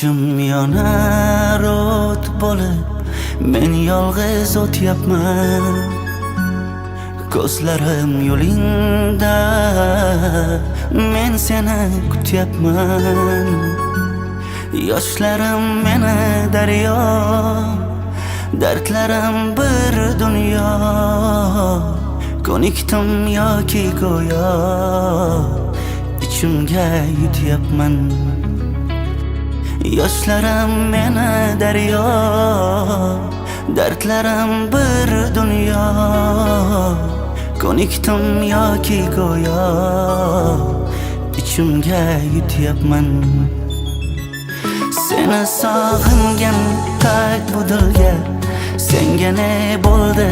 İçim yonar o't bo'lib, men yolg'iz o'tyapman. Ko'zlarim yo'lingda, men seni kutyapman. Yoshlarim meni daryo, dardlarim bir dunyo. Ko'nikdim yoki go'yo, ichimga yutyapman. Yoshlarim meni daryo, dardlarim bir dunyo. Ko'nikdim yoki go'yo, ichimga yutyapman. Seni sog'ingan qayt bu dilga, senga ne bo'ldi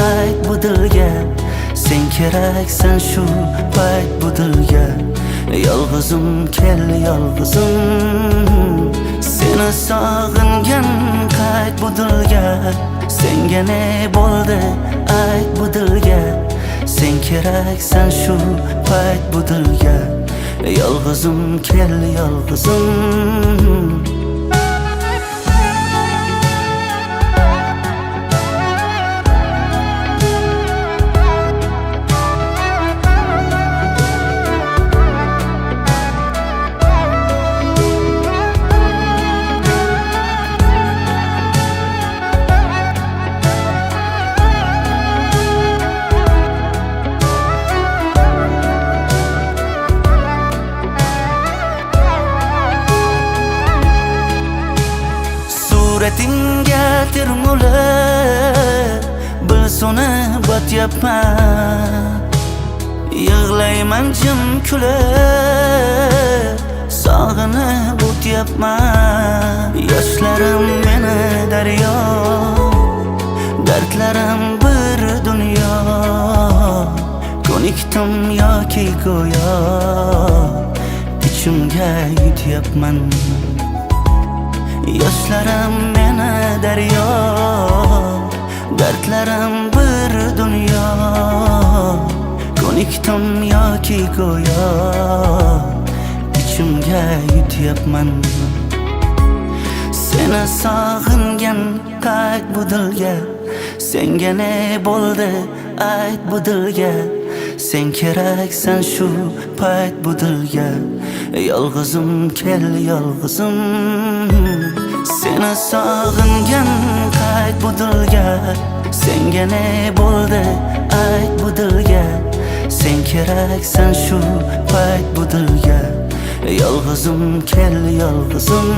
ayt bu dilga. Sen keraksan shu payt bu dilga. Yolg'izim kel yolg'izim, seni sog'ingan qayt bu dilga. Senga ne bo'ldi ayt bu dilga. Sen keraksan shu payt bu dilga. Yolg'izim kel yolg'izim. Suratingga termulib, bilsoni botyapman. Yig'layman jim kulib, sog'inib o'tyapman. Yoshlarim meni daryo, dardlarim bir dunyo. Ko'nikdim yoki go'yo, ichimga yutyapman. Yoshlarim meni daryo, dardlarim bir dunyo. Ko'nikdim yoki go'yo, ichimga yutyapman. Seni sog'ingan qayt bu dilga, senga ne bo'ldi ayt bu dilga. Sen keraksan shu payt bu dilga. Yolg'izim kel yolg'izim, seni sog'ingan qayt bu dilga. Senga ne bo'ldi ayt bu dilga. Sen keraksan shu payt bu dilga. Yolg'izim kel yolg'izim.